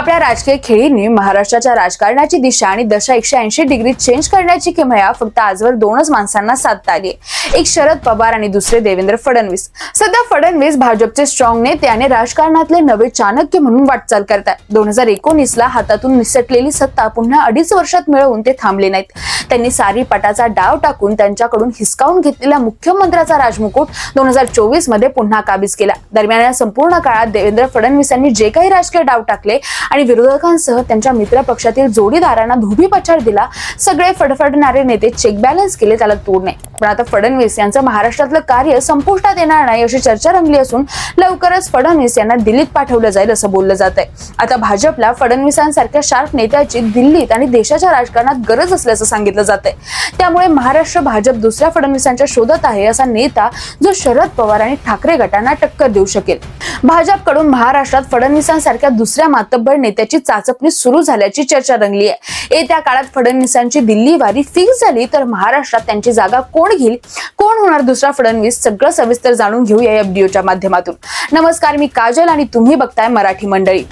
आपल्या राजकीय खेळींनी महाराष्ट्राच्या राजकारणाची दिशा आणि दशा 180 डिग्री चेंज करण्याची किमया फक्त आजवर दोनच माणसांना साधता आली, एक शरद पवार आणि दुसरे देवेंद्र फडणवीस। सध्या फडणवीस भाजपचे स्ट्रॉंग नेते आणि राजकारणातले नवे चाणक्य म्हणून वाटचाल करतात। 2019 ला हातातून निसटलेली सत्ता पुन्हा 2.5 वर्षात मिळवून ते थांबले नाहीत। त्यांनी सारी पटाचा डाव टाकून त्यांच्याकडून हिसकावून घेतलेला मुख्यमंत्र्याचा राजमुकुट 2024 मध्ये पुन्हा काबीज केला। दरम्यान या संपूर्ण काळात देवेंद्र फडणवीसांनी जे काही राजकीय डाव टाकले आणि विरोधकांसह त्यांच्या मित्र पक्षातील जोडीदारांना धोबीपछाड दिला, सगळे फडफडणारे नेते चेक बॅलन्स केले, त्याला तोड नाही। पण आता फडणवीस यांचं महाराष्ट्रातलं कार्य संपुष्टात येणार नाही अशी चर्चा रंगली असून लवकरच फडणवीस यांना दिल्लीत पाठवलं जाईल असं बोललं जात आहे। आता भाजपला फडणवीसांसारख्या शार्प नेत्याची दिल्लीत आणि देशाच्या राजकारणात गरज असल्याचं सांगितलं जात आहे। त्यामुळे महाराष्ट्र भाजप दुसऱ्या फडणवीसांच्या शोधात आहे असा नेता जो शरद पवार आणि ठाकरे गटांना टक्कर देऊ शकेल। भाजपकडून महाराष्ट्रात फडणवीसांसारख्या दुसऱ्या मातब्बर नेत्याची चाचपणी सुरू झाल्याची चर्चा रंगली आहे। येत्या काळात फडणवीसांची दिल्ली वारी फिक्स झाली तर महाराष्ट्रात त्यांची जागा कोण घेईल, कोण होणार दुसरा फडणवीस, सगळं सविस्तर जाणून घेऊया या व्हिडिओच्या माध्यमातून। नमस्कार, मी काजल आणि तुम्ही बघताय मराठी मंडळी।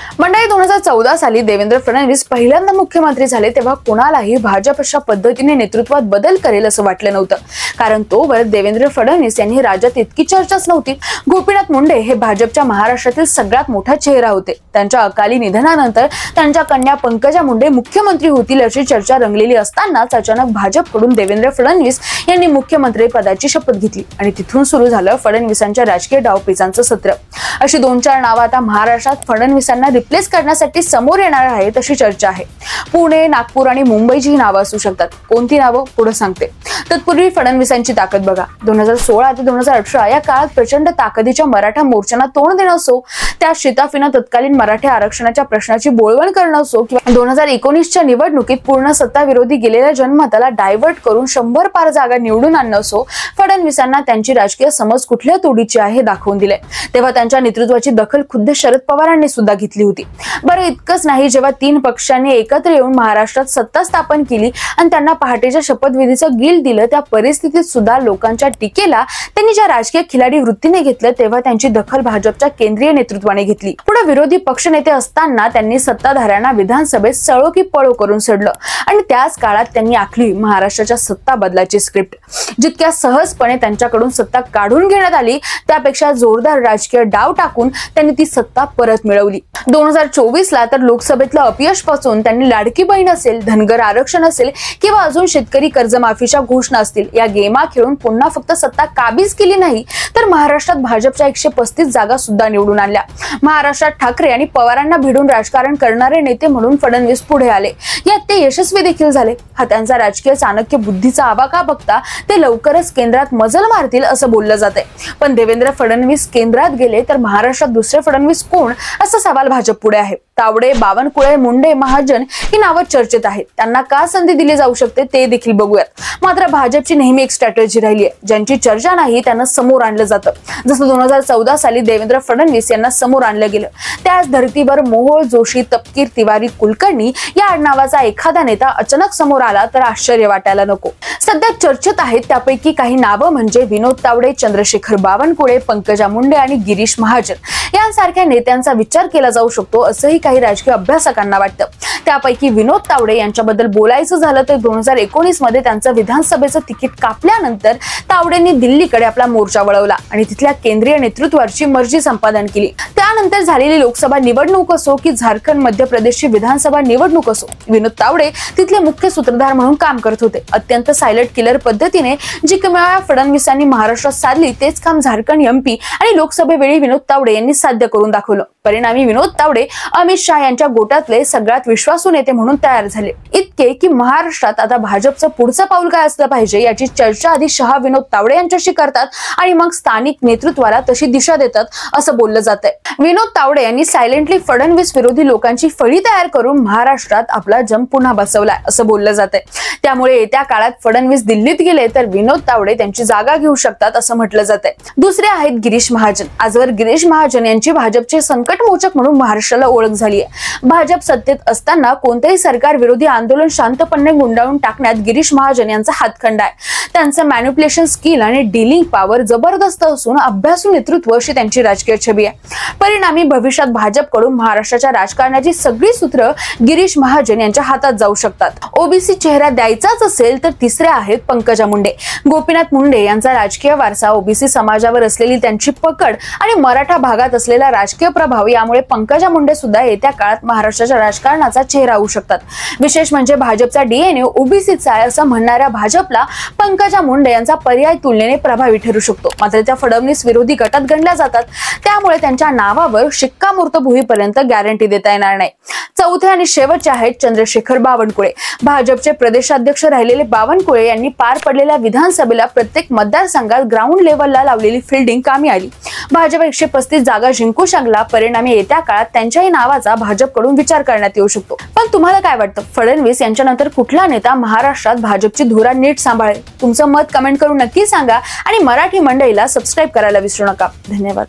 2014 साली देवेंद्र फडणवीस पहिल्यांदा मुख्यमंत्री झाले तेव्हा कोणालाही भाजप अशा पद्धतीने नेतृत्वात बदल करेल असं वाटलं नव्हतं, कारण तोवर देवेंद्र फडणवीस यांनी राज्यात इतकी चर्चाच नव्हती। गोपीनाथ मुंडे हे भाजपच्या महाराष्ट्रातील सगळ्यात मोठा चेहरा होते। त्यांच्या अकाली निधनानंतर त्यांच्या कन्या पंकजा मुंडे मुख्यमंत्री होतील अशी चर्चा रंगलेली असतानाच अचानक भाजपकडून देवेंद्र फडणवीस यांनी मुख्यमंत्री पदाची शपथ घेतली आणि तिथून सुरू झालं फडणवीसांच्या राजकीय डावपेचांचं सत्र। अशी 2-4 नावं आता महाराष्ट्रात फडणवीसांना रिप्लेस करण्यासाठी समोर येणार आहेत अशी चर्चा आहे। पुणे, नागपूर आणि मुंबईची नावं असू शकतात। कोणती नावं पुढे सांगते। तत्पूर्वी फडणवीसांची ताकद बघा। 2016 ते 2018 या काळात प्रचंड ताकदीच्या मराठा मोर्चांना तोंड देणं असो, त्या शिताफीनं तत्कालीन मराठा आरक्षणाच्या प्रश्नाची बोळवण करणं असो, किंवा 2019च्या निवडणुकीत पूर्ण सत्ता विरोधी गेलेल्या जनमताला डायव्हर्ट करून 100 पार जागा निवडून आणणं असो, फडणवीसांना त्यांची राजकीय समज कुठल्या तोडीची आहे हे दाखवून दिले। तेव्हा त्यांच्या नेतृत्वाची दखल खुद्द शरद पवारांनी सुद्धा घेतली होती। बरं, इतकंच नाही, जेव्हा 3 पक्षांनी एकत्र येऊन महाराष्ट्रात सत्ता स्थापन केली आणि त्यांना पहाटेच्या शपथविधीचं गिल्ट दिलं, त्या परिस्थितीत सुद्धा लोकांच्या टीकेला त्यांनी ज्या राजकीय खिलाडी वृत्तीने घेतलं तेव्हा त्यांची दखल भाजपच्या केंद्रीय नेतृत्वाने घेतली। पुढे विरोधी पक्षनेते असताना त्यांनी सत्ताधाऱ्यांना विधानसभेत सळो की पळो करून सोडलं आणि त्याच काळात त्यांनी आखली महाराष्ट्राच्या सत्ता बदलाची स्क्रिप्ट। जितक्या सहजपणे त्यांच्याकडून सत्ता काढून घेण्यात आली त्यापेक्षा जोरदार राजकीय डाव टाकून त्यांनी ती सत्ता परत मिळवली। 2024 ला तर लोकसभेतलं अपयश पासून त्यांनी लाडकी बहीण असेल, धनगर आरक्षण असेल किंवा अजून शेतकरी कर्जमाफीच्या घोषणा असतील, या गेमा खेळून पुन्हा फक्त सत्ता काबीज केली नाही तर महाराष्ट्रात भाजपच्या 135 जागा सुद्धा निवडून आणल्या। महाराष्ट्रात ठाकरे आणि पवारांना भिडून राजकारण करणारे नेते म्हणून फडणवीस पुढे आले, यात ते यशस्वी देखील झाले। हा त्यांचा राजकीय चाणक्य बुद्धीचा आवाका बघता ते लवकरच केंद्रात मजल मारतील असं बोललं जातंय। पण देवेंद्र फडणवीस केंद्रात गेले तर महाराष्ट्रात दुसरे फडणवीस कोण असा सवाल भाजप पुढे आहे। तावडे, बावनकुळे, मुंडे, महाजन ही नावं चर्चेत आहेत। त्यांना का संधी दिली जाऊ शकते ते देखील बघूयात। मात्र भाजपची नेहमी एक स्ट्रॅटेजी राहिली आहे, ज्यांची चर्चा नाही त्यांना समोर आणलं जातं। जसं 2014 साली देवेंद्र फडणवीस यांना समोर आणलं गेलं। त्याच धर्तीवर मोहोळ, जोशी, तपकीर, तिवारी, कुलकर्णी या आडनावाचा एखादा नेता अचानक समोर आला तर आश्चर्य वाटायला नको। सध्या चर्चेत आहेत त्यापैकी काही नावं म्हणजे विनोद तावडे, चंद्रशेखर बावनकुळे, पंकजा मुंडे आणि गिरीश महाजन यांसारख्या नेत्यांचा विचार केला जाऊ शकतो असंही काही राजकीय अभ्यासकांना वाटतं। त्यापैकी विनोद तावडे यांच्याबद्दल बोलायचं झालं तर 2019 मध्ये त्यांचं विधानसभेचं तिकीट कापल्यानंतर तावडेंनी दिल्लीकडे आपला मोर्चा वळवला आणि तिथल्या केंद्रीय नेतृत्वाची मर्जी संपादन केली। त्यानंतर झालेली लोकसभा निवडणूक असो की झारखंड, मध्य प्रदेशची विधानसभा निवडणूक असो, विनोद तावडे तिथले मुख्य सूत्रधार म्हणून काम करत होते। अत्यंत सायलेंट किलर पद्धतीने जी किमया फडणवीसांनी महाराष्ट्रात साधली तेच काम झारखंड एमपी आणि लोकसभेवेळी विनोद तावडे यांनी साध्य करून दाखवलं। परिणामी विनोद तावडे अमित शाह यांच्या गोटातले सगळ्यात विश्वासू नेते म्हणून तयार झाले। इतके की महाराष्ट्रात आता भाजपचं पुढचं पाऊल काय असलं पाहिजे याची चर्चा आधी शहा विनोद तावडे यांच्याशी करतात आणि मग स्थानिक नेतृत्वाला तशी दिशा देतात असं बोललं जातंय। विनोद तावडे यांनी सायलेंटली फडणवीस विरोधी लोकांची फळी तयार करून महाराष्ट्रात आपला जम पुन्हा बसवलाय असं बोललं जातंय। त्यामुळे येत्या काळात फडणवीस दिल्लीत गेले तर विनोद तावडे त्यांची जागा घेऊ शकतात असं म्हटलं जातंय। दुसरे आहेत गिरीश महाजन। आजवर गिरीश महाजन यांची भाजपचे संकट मराठमोचक म्हणून महाराष्ट्राला ओळख झाली आहे। भाजप सत्तेत असताना कोणतेही सरकार विरोधी आंदोलन शांतपणे गुंडाळून टाकण्यात गिरीश महाजन यांचा हातखंडा आहे। त्यांचं मॅन्युप्युलेशन स्किल आणि डीलिंग पॉवर जबरदस्त असून अभ्यासू नेतृत्व अशी त्यांची राजकीय छबी आहे। परिणामी भविष्यात भाजपकडून महाराष्ट्राच्या राजकारणाची सगळी सूत्र गिरीश महाजन यांच्या हातात जाऊ शकतात। ओबीसी चेहरा द्यायचाच असेल तर तिसरे आहेत पंकजा मुंडे। गोपीनाथ मुंडे यांचा राजकीय वारसा, ओबीसी समाजावर असलेली त्यांची पकड आणि मराठा भागात असलेला राजकीय प्रभाव यामुळे पंकजा मुंडे सुद्धा येत्या काळात महाराष्ट्राच्या राजकारणाचा चेहरा होऊ शकतात। विशेष म्हणजे भाजपचा डीएनए ओबीसीचा आहे असं म्हणणाऱ्या भाजपला पंकजा मुंडे यांचा पर्याय तुलनेने प्रभावी ठरू शकतो। मात्र त्या फडणवीस विरोधी गटात गणल्या जातात, त्यामुळे त्यांच्या नावावर शिक्कामोर्तब होईपर्यंत गॅरंटी देता येणार नाही। चौथे आणि शेवटचे आहेत चंद्रशेखर बावनकुळे। भाजपचे प्रदेशाध्यक्ष राहिलेले बावनकुळे यांनी पार पडलेल्या विधानसभेला प्रत्येक मतदारसंघात ग्राउंड लेव्हलला लावलेली फिल्डिंग कामी आली। भाजप 135 जागा जिंकू शकला। परिणामी येत्या काळात त्यांच्याही नावाचा भाजपकडून विचार करण्यात येऊ शकतो। पण तुम्हाला काय वाटतं, फडणवीस यांच्यानंतर कुठला नेता महाराष्ट्रात भाजपची धुरा नीट सांभाळेल? तुमचं मत कमेंट करून नक्की सांगा आणि मराठी मंडईला सबस्क्राईब करायला विसरू नका। धन्यवाद।